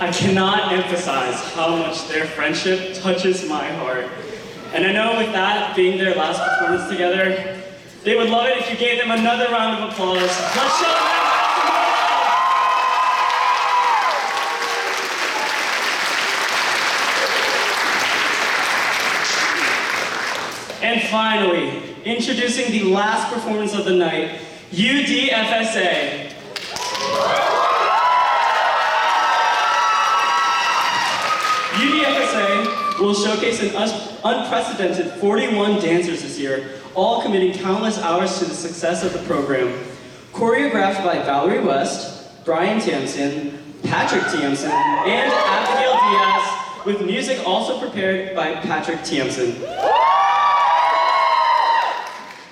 I cannot emphasize how much their friendship touches my heart. And I know with that being their last performance together, they would love it if you gave them another round of applause. Let's show them And finally, introducing the last performance of the night, UDFSA. UDFSA will showcase an unprecedented 41 dancers this year, all committing countless hours to the success of the program. Choreographed by Valerie West, Brian Tiamson, Patrick Tiamson, and Abigail Diaz, with music also prepared by Patrick Tiamson.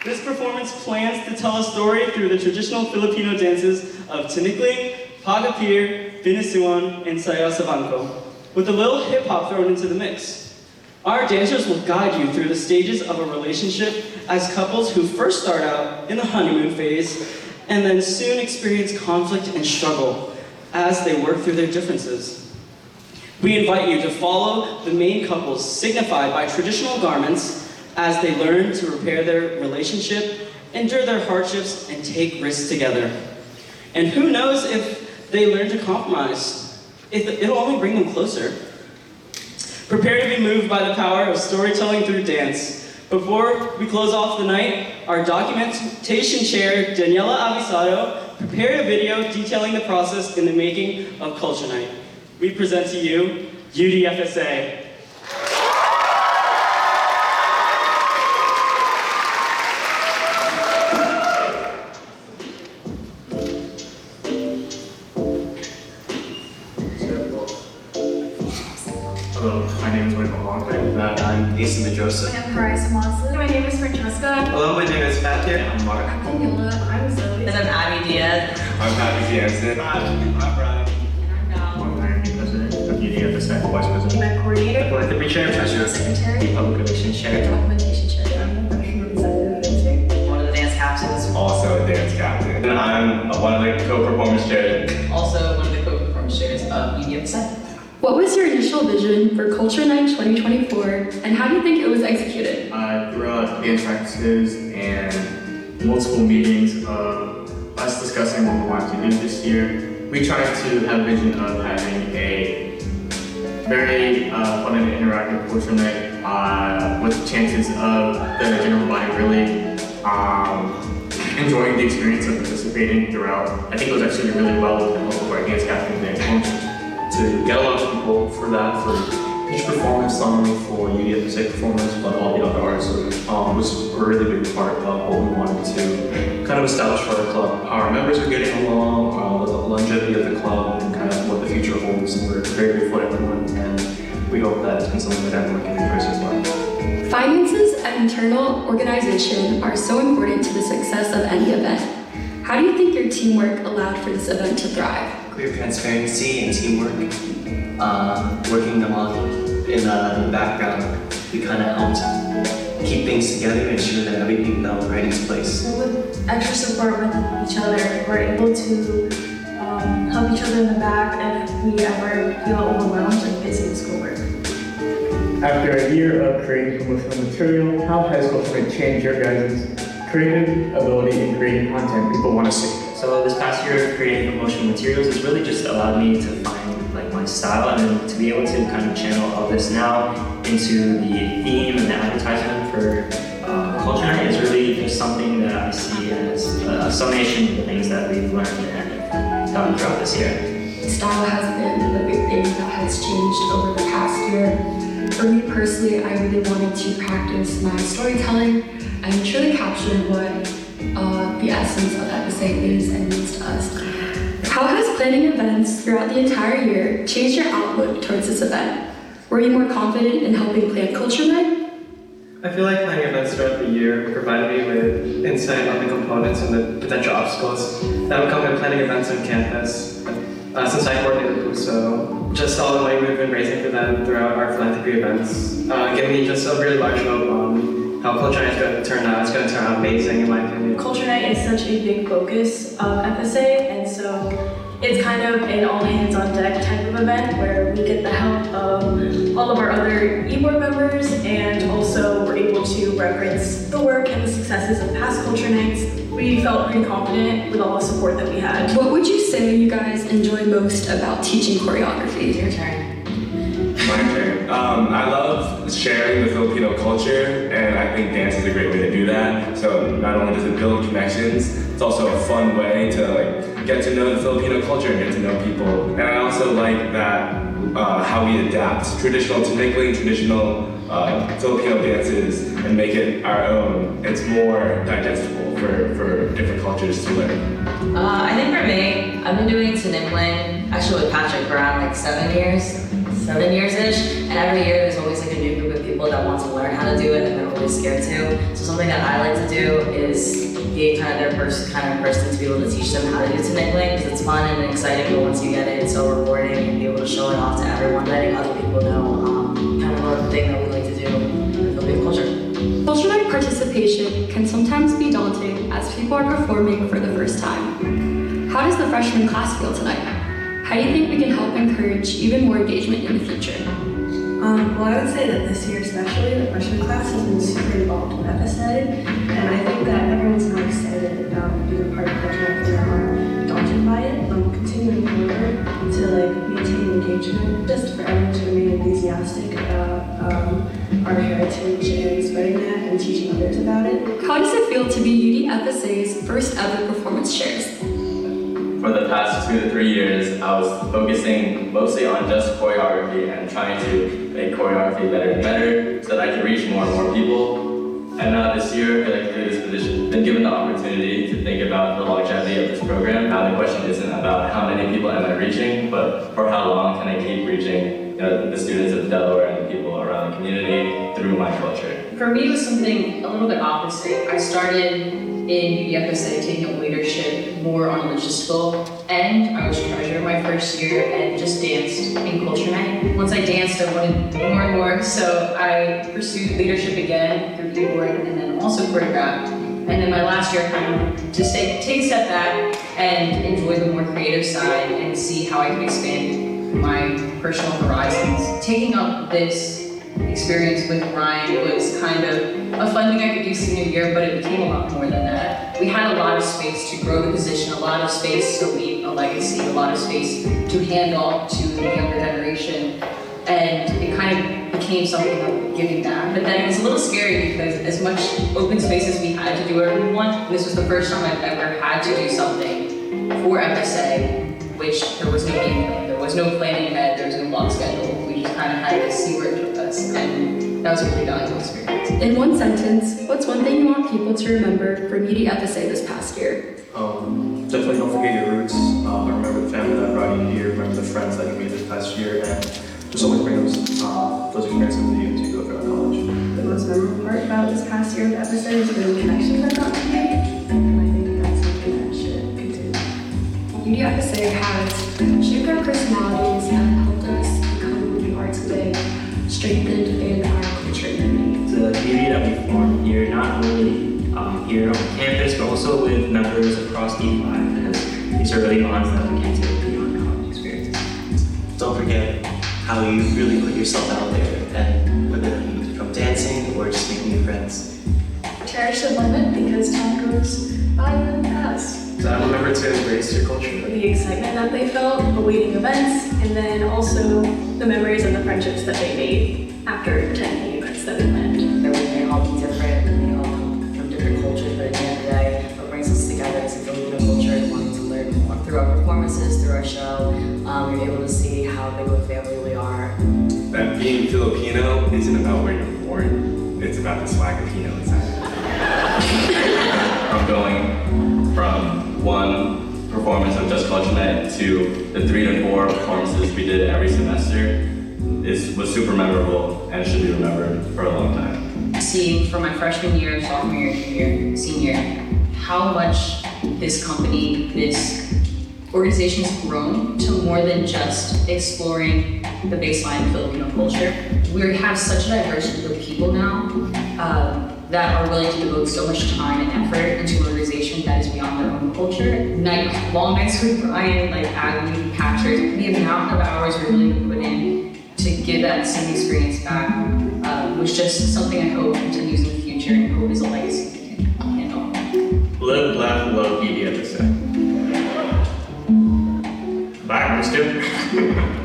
This performance plans to tell a story through the traditional Filipino dances of Tinikling, Pagapir, Binisuan, and Sayaw Sabanco, with a little hip-hop thrown into the mix. Our dancers will guide you through the stages of a relationship as couples who first start out in the honeymoon phase and then soon experience conflict and struggle as they work through their differences. We invite you to follow the main couples signified by traditional garments as they learn to repair their relationship, endure their hardships, and take risks together. And who knows if they learn to compromise, it'll only bring them closer. Prepare to be moved by the power of storytelling through dance. Before we close off the night, our documentation chair, Daniela Avisado, prepared a video detailing the process in the making of Culture Night. We present to you, UDFSA. Hello, my name is Michael Hong. I'm Asa Medrosa. I'm Parisa Mosley. My name is Francesca. Hello, my name is Fatir. I'm Mark. I'm Daniela. I'm Zoe. And I'm Abby Diaz. I'm Patrick Jansen. I'm Brian. And I'm Val. I'm the president of UDFSA, vice president. Event coordinator. Philanthropy chair, treasurer, Secretary. public relations chair. Documentation chair. One of the dance captains. Also a dance captain. And I'm one of the co-performance chairs. Also one of the co-performance chairs of UDFSA. What was your initial vision for Culture Night 2024, and how do you think it was executed? Throughout dance practices and multiple meetings of us discussing what we wanted to do this year, we tried to have a vision of having a very fun and interactive Culture Night with chances of the general body really enjoying the experience of participating throughout. I think it was actually really well with the help of our dance captains and coaches to get a lot of people for that, for each performance, not only for UDFSA performance, but all the other artists, was a really big part of what we wanted to kind of establish for our club. How our members are getting along, the longevity of the club, and kind of what the future holds. And we're very grateful for everyone, and we hope that it's been something that everyone can embrace as well. Finances and internal organization are so important to the success of any event. How do you think your teamwork allowed for this event to thrive? Clear transparency and teamwork, working along in the background, we kind of helped keep things together and ensure that everything fell right into place. With extra support with each other, we're able to help each other in the back if we ever feel overwhelmed and busy with schoolwork. After a year of creating promotional material, how has Culture Night changed your guys' creative ability in creating content people want to see? So this past year of creating promotional materials has really just allowed me to find like my style, and then to be able to kind of channel all this now into the theme and the advertisement for Culture Night is really just something that I see as a summation of the things that we've learned and done throughout this year. Style has been the big thing that has changed over the past year. For me personally, I really wanted to practice my storytelling and truly capture what the essence of FSA is and means to us. How has planning events throughout the entire year changed your outlook towards this event? Were you more confident in helping plan Culture Night? I feel like planning events throughout the year provided me with insight on the components and the potential obstacles that would come with planning events on campus. Since I coordinated PUSO, just all the money we've been raising for them throughout our philanthropy events, gave me just a really large hope on how Culture Night is going to turn out. It's going to turn out amazing in my opinion. Culture Night is such a big focus of FSA, and so It's kind of an all hands on deck type of event where we get the help of all of our other e-board members, and also we're able to reference the work and the successes of past culture nights. We felt pretty confident with all the support that we had. What would you say you guys enjoy most about teaching choreography? Your turn. My turn. I love sharing the Filipino culture, and I think dance is a great way to do that. So not only does it build connections, it's also a fun way to get to know the Filipino culture and get to know people. And I also like that how we adapt traditional tinikling, traditional Filipino dances, and make it our own. It's more digestible for different cultures to learn. I think for me, I've been doing tinikling actually with Patrick for around like 7 years-ish, and every year there's always like a new group of people that want to learn how to do it, and they're always scared to. So something that I like to do is be kind of their person to be able to teach them how to do tinikling, because it's fun and exciting, but once you get it, it's so rewarding, and be able to show it off to everyone, letting other people know kind of a thing that we like to do in Filipino culture. Culture night participation can sometimes be daunting as people are performing for the first time. How does the freshman class feel tonight? How do you think we can help encourage even more engagement in the future? Well, I would say that this year especially, the freshman class has been super involved with FSA, and I think that everyone's more excited about being a part of culture night than they are daunted by it. Continuing forward to maintain engagement, just for everyone to remain enthusiastic about our heritage and spreading that and teaching others about it. How does it feel to be UD FSA's first ever performance shares? For the past 2 to 3 years, I was focusing mostly on just choreography and trying to make choreography better and better so that I could reach more and more people. And now this year, I feel like been given the opportunity to think about the longevity of this program. Now the question isn't about how many people am I reaching, but for how long can I keep reaching the students of Delaware and the people around the community through my culture. For me, it was something a little bit opposite. I started in UDFSA taking up leadership more on a logistical end. I was treasurer my first year and just danced in culture night. Once I danced, I wanted more and more, so I pursued leadership again through keyboard and then also choreographed. And then my last year, kind of just take a step back and enjoy the more creative side and see how I can expand my personal horizons. Taking up this experience with Ryan was kind of a fun thing I could do senior year, but it became a lot more than that. We had a lot of space to grow the position, a lot of space to leave a legacy, a lot of space to hand off to the younger generation, and it kind of became something of giving back. But then it was a little scary because as much open space as we had to do everyone, this was the first time I've ever had to do something for FSA, which there was no game plan, there was no planning ahead, there was no block schedule. We just kind of had to see where it took us, and that was a really valuable experience. In one sentence, what's one thing you want people to remember from UD FSA this past year? Definitely don't forget your roots. Remember the family that brought you here, remember the friends that you made this past year, and just always bring those experiences with you to go throughout college. The most memorable part about this past year of FSA is the connections I got to make, and I think that's something that should continue. UD FSA has shaped our personalities and helped us become who we are today, strengthened in our culture and The community that we formed here, not only here on campus, but also with members across D5, because these are really bonds that we can take beyond college experiences. Don't forget how you really put yourself out there, and whether that be from dancing or just making new friends. Cherish the moment because time goes by really fast. So remember to embrace your culture. The excitement that they felt, awaiting events, and then also the memories and the friendships that they made after attending the events that we planned. That we may all be different, we may all come from different cultures, but at the end of the day, what brings us together is the Filipino culture and wanting to learn more. Through our performances, through our show, you're able to see how big of a family we are. That being Filipino isn't about where you're born, it's about the swag of Pino inside. From going from one performance of Just Culture Night to the 3 to 4 performances we did every semester was super memorable and should be remembered for a long time. See from my freshman year, sophomore year, junior, senior, how much this company, this organization has grown to more than just exploring the baseline of Filipino culture. We have such a diverse group of people now. that are willing to devote so much time and effort into an organization that is beyond their own culture. Long nights with Brian, like Aggie, Patrick, the amount of hours we're willing to put in to give that same experience back was just something I hope continues in the future and hope is a legacy we can handle. Live, laugh, love, BBFSA. Bye, Mr.